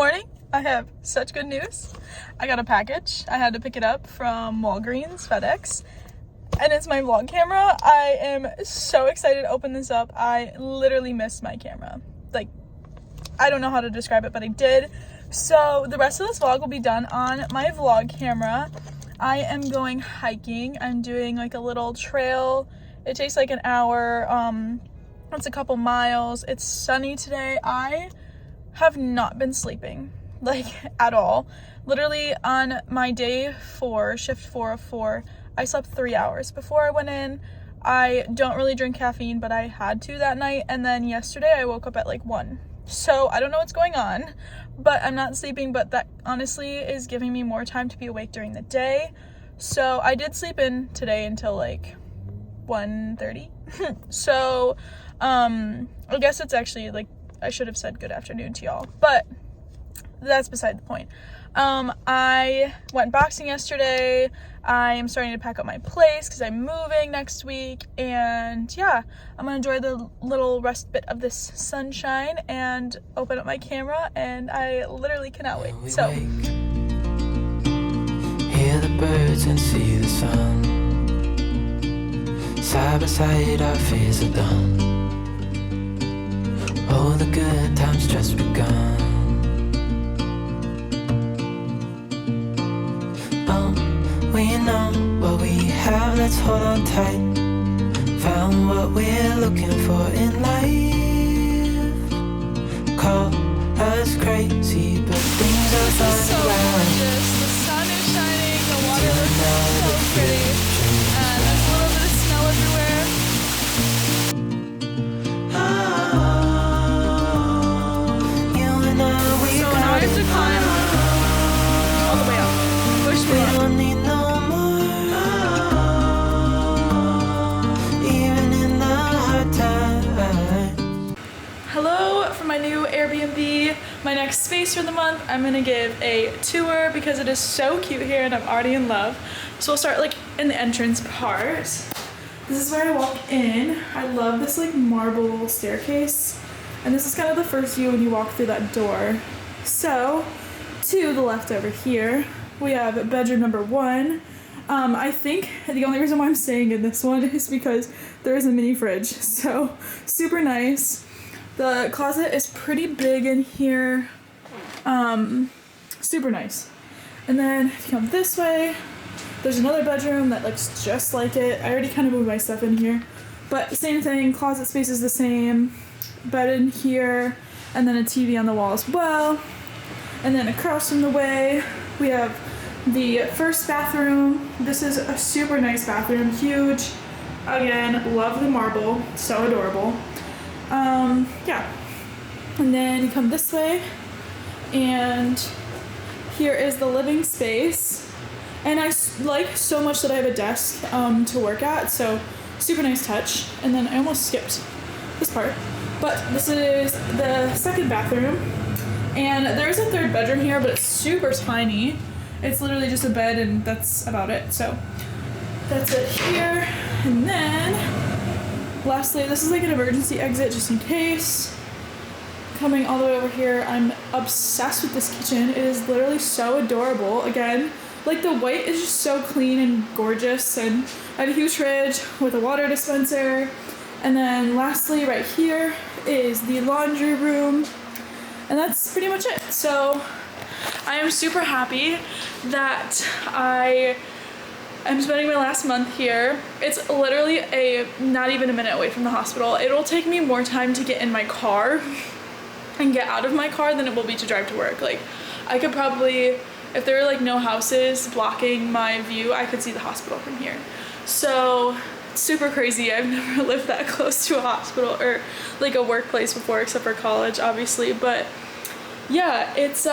morning. I have such good news. I got a package. I had to pick it up from Walgreens, FedEx, and it's my vlog camera. I am so excited to open this up. I literally missed my camera. Like, I don't know how to describe it, but I did. So the rest of this vlog will be done on my vlog camera. I am going hiking. I'm doing like a little trail. It takes like an hour. It's a couple miles. It's sunny today. I have not been sleeping, like, at all. Literally on my day 4, shift 4 of 4, I slept 3 hours before I went in. I don't really drink caffeine, but I had to that night. And then yesterday I woke up at like 1. So I don't know what's going on, but I'm not sleeping, but that honestly is giving me more time to be awake during the day. So I did sleep in today until like 1:30. So I guess it's actually like, I should have said good afternoon to y'all, but that's beside the point. I went boxing yesterday. I am starting to pack up my place because I'm moving next week, and yeah, I'm gonna enjoy the little respite of this sunshine and open up my camera, and I literally cannot wait. So hear the birds and see the sun. Side by side our fears are done. Oh, the good times just begun. Oh, we know what we have, let's hold on tight. Found what we're looking for in life. Call us crazy, but things are this is so right. gorgeous. The sun is shining, the water looks so pretty, and there's a little bit of snow everywhere. So now I have to climb all the way up. Push me up. Hello from my new Airbnb, my next space for the month. I'm gonna give a tour because it is so cute here and I'm already in love. So we'll start like in the entrance part. This is where I walk in. I love this like marble staircase. And this is kind of the first view when you walk through that door. So, to the left over here, we have bedroom number 1. I think the only reason why I'm staying in this one is because there is a mini fridge. So, super nice. The closet is pretty big in here. Super nice. And then if you come this way, there's another bedroom that looks just like it. I already kind of moved my stuff in here. But same thing, closet space is the same. Bed in here, and then a TV on the wall as well. And then across from the way, we have the first bathroom. This is a super nice bathroom, huge. Again, love the marble, so adorable. Yeah. And then you come this way, and here is the living space. And I like so much that I have a desk to work at, so super nice touch. And then I almost skipped this part. But this is the second bathroom, and there's a third bedroom here, but it's super tiny. It's literally just a bed, and that's about it. So that's it here. And then lastly, this is like an emergency exit just in case. Coming all the way over here, I'm obsessed with this kitchen. It is literally so adorable. Again, like the white is just so clean and gorgeous, and I have a huge fridge with a water dispenser. And then lastly, right here is the laundry room, and that's pretty much it. So I am super happy that I am spending my last month here. It's literally not even a minute away from the hospital. It'll take me more time to get in my car and get out of my car than it will be to drive to work. Like, I could probably, if there were like no houses blocking my view, I could see the hospital from here. So super crazy. I've never lived that close to a hospital or like a workplace before, except for college, obviously. But yeah, it's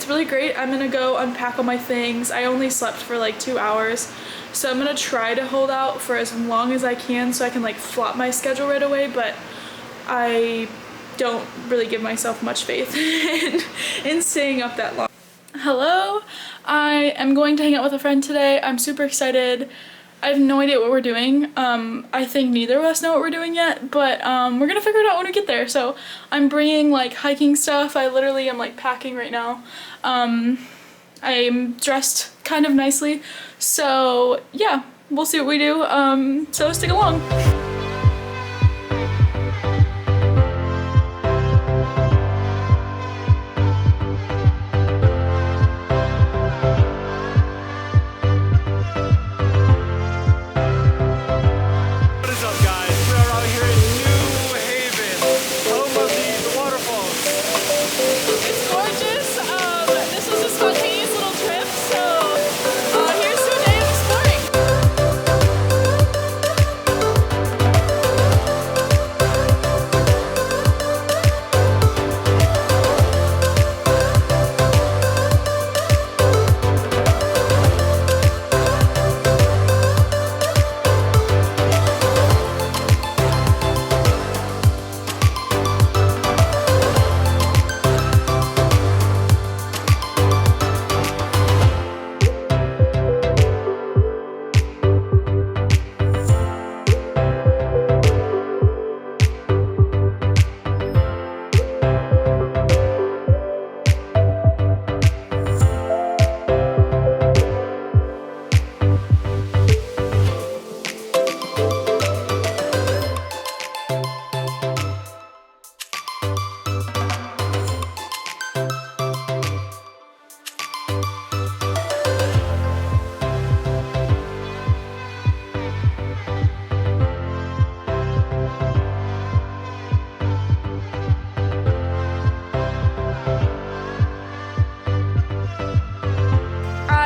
really great. I'm gonna go unpack all my things. I only slept for like 2 hours, so I'm gonna try to hold out for as long as I can so I can like flop my schedule right away, but I don't really give myself much faith in staying up that long. Hello, I am going to hang out with a friend today. I'm super excited. I have no idea what we're doing. I think neither of us know what we're doing yet, but we're gonna figure it out when we get there. So I'm bringing like hiking stuff. I literally am like packing right now. I'm dressed kind of nicely. So yeah, we'll see what we do. So stick along.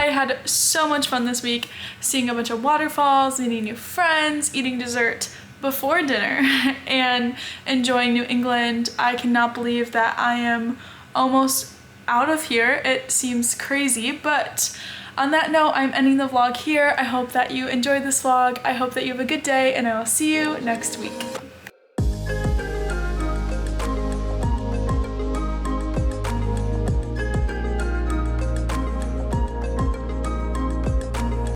Had so much fun this week, seeing a bunch of waterfalls, meeting new friends, eating dessert before dinner, and enjoying New England. I cannot believe that I am almost out of here. It seems crazy, but on that note, I'm ending the vlog here. I hope that you enjoyed this vlog. I hope that you have a good day, and I will see you next week.